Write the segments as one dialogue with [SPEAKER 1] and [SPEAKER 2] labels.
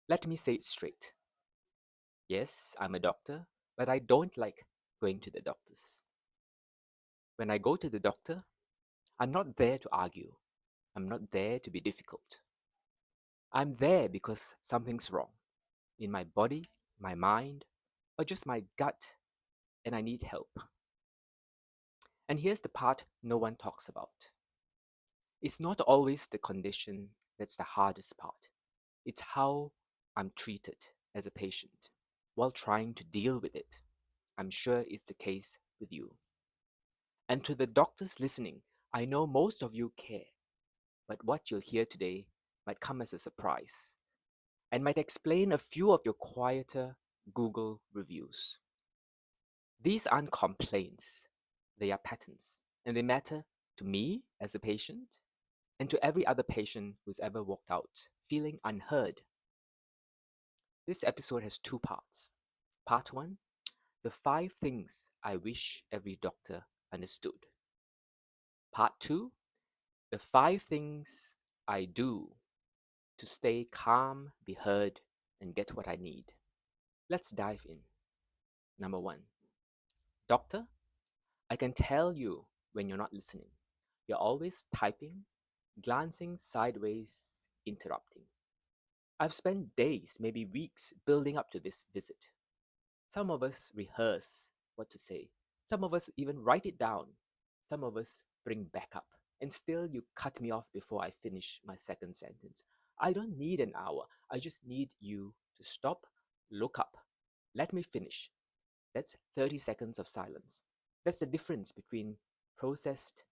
[SPEAKER 1] Let me say it straight. Yes, I'm a doctor, but I don't like going to the doctors. When I go to the doctor, I'm not there to argue. I'm not there to be difficult. I'm there because something's wrong in my body, my mind, or just my gut, and I need help. And here's the part no one talks about. It's not always the condition that's the hardest part. It's how I'm treated as a patient while trying to deal with it. I'm sure it's the case with you. And to the doctors listening, I know most of you care, but what you'll hear today might come as a surprise and might explain a few of your quieter Google reviews. These aren't complaints, they are patterns, and they matter to me as a patient and to every other patient who's ever walked out feeling unheard. This episode has two parts. Part one, the 5 things I wish every doctor understood. Part two, the 5 things I do to stay calm, be heard, and get what I need. Let's dive in. Number one, doctor, I can tell you when you're not listening. You're always typing, glancing sideways, interrupting. I've spent days, maybe weeks, building up to this visit. Some of us rehearse what to say. Some of us even write it down. Some of us bring backup. And still, you cut me off before I finish my second sentence. I don't need an hour. I just need you to stop, look up. Let me finish. That's 30 seconds of silence. That's the difference between processed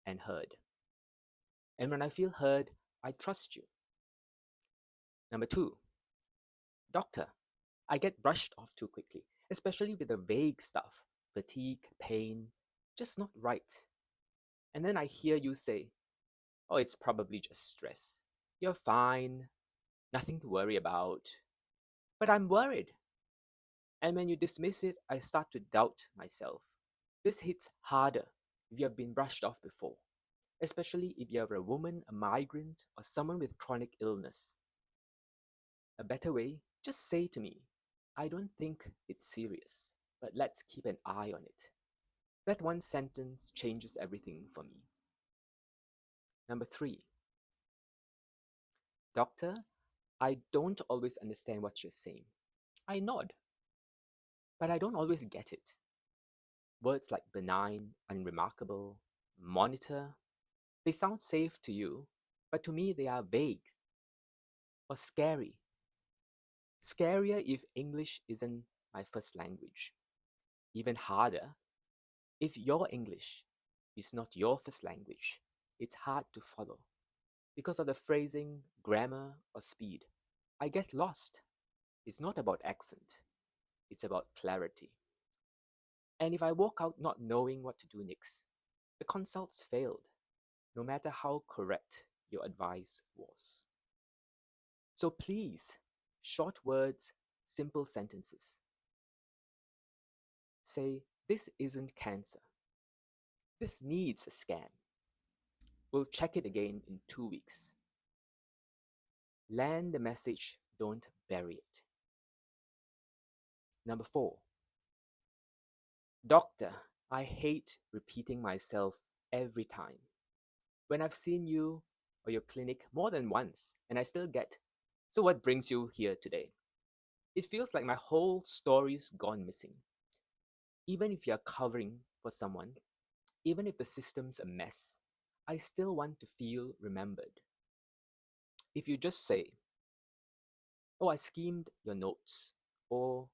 [SPEAKER 1] and heard. And when I feel heard, I trust you. Number two, doctor, I get brushed off too quickly, especially with the vague stuff fatigue, pain, just not right. And then I hear you say, oh, it's probably just stress. You're fine, nothing to worry about. But I'm worried. And when you dismiss it, I start to doubt myself. This hits harder if you have been brushed off before, especially if you're a woman, a migrant, or someone with chronic illness. A better way, just say to me, I don't think it's serious, but let's keep an eye on it. That one sentence changes everything for me. Number three, doctor, I don't always understand what you're saying. I nod, but I don't always get it. Words like benign, unremarkable, monitor, they sound safe to you, but to me they are vague or scary. Scarier if English isn't my first language. Even harder if your English is not your first language. It's hard to follow because of the phrasing, grammar, or speed. I get lost. It's not about accent, it's about clarity. And if I walk out not knowing what to do next, the consult's failed, no matter how correct your advice was. So please, short words, simple sentences. Say, this isn't cancer. This needs a scan. We'll check it again in 2 weeks. Land the message, don't bury it. Number four, doctor, I hate repeating myself every time. When I've seen you or your clinic more than once and I still get, so what brings you here today? It feels like my whole story's gone missing. Even if you're covering for someone, even if the system's a mess, I still want to feel remembered. If you just say, oh, I skimmed your notes, or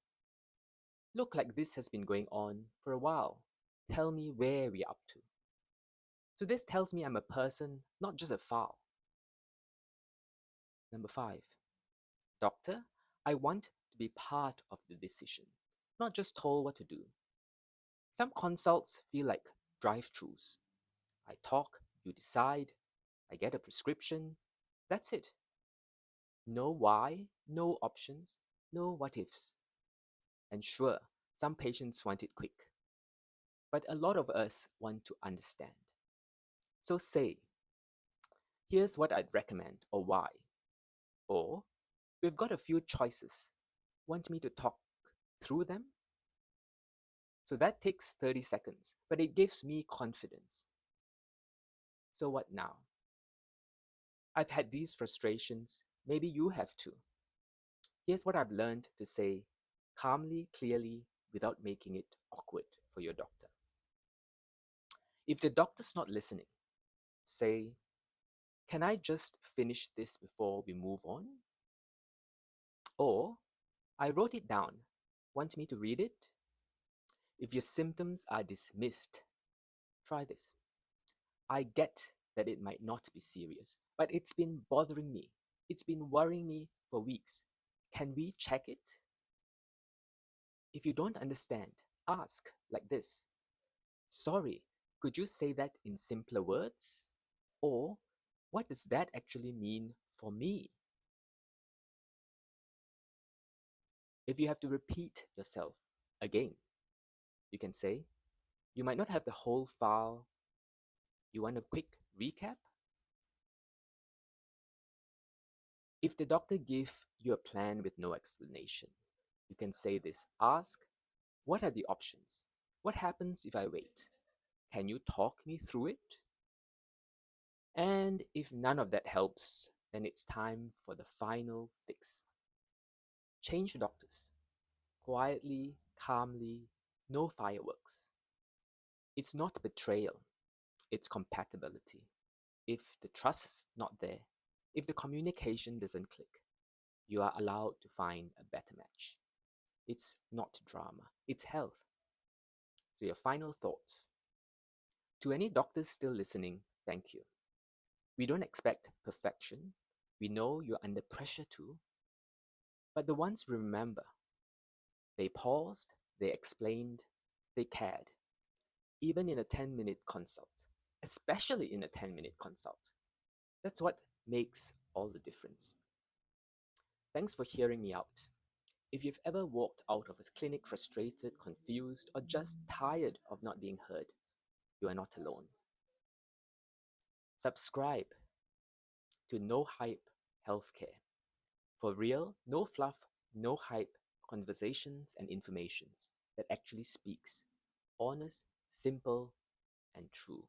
[SPEAKER 1] look like this has been going on for a while, tell me where we're up to. So this tells me I'm a person, not just a file. Number five, doctor, I want to be part of the decision, not just told what to do. Some consults feel like drive-thrus. I talk, you decide, I get a prescription, that's it. No why, no options, no what ifs. And sure, some patients want it quick, but a lot of us want to understand. So say, here's what I'd recommend or why. Or, We've got a few choices. Want me to talk through them? So that takes 30 seconds, but it gives me confidence. So what now? I've had these frustrations. Maybe you have too. Here's what I've learned to say calmly, clearly, without making it awkward for your doctor. If the doctor's not listening, say, "Can I just finish this before we move on?" Or, "I wrote it down. Want me to read it?" If your symptoms are dismissed, try this. "I get that it might not be serious, but it's been bothering me. It's been worrying me for weeks. Can we check it?" If you don't understand, ask like this. "Sorry, could you say that in simpler words?" Or, "What does that actually mean for me?" If you have to repeat yourself again, you can say, "You might not have the whole file. You want a quick recap?" If the doctor gives you a plan with no explanation, you can say this. Ask, "What are the options? What happens if I wait? Can you talk me through it?" And if none of that helps, then it's time for the final fix. Change doctors. Quietly, calmly, no fireworks. It's not betrayal, it's compatibility. If the trust is not there, if the communication doesn't click, you are allowed to find a better match. It's not drama, it's health. So, your final thoughts. To any doctors still listening, thank you. We don't expect perfection. We know you're under pressure too. But the ones remember, they paused, they explained, they cared. Even in a 10-minute consult, especially in a 10-minute consult. That's what makes all the difference. Thanks for hearing me out. If you've ever walked out of a clinic frustrated, confused, or just tired of not being heard, you are not alone. Subscribe to No Hype Healthcare. For real, no fluff, no hype conversations and informations that actually speaks honest, simple, and true.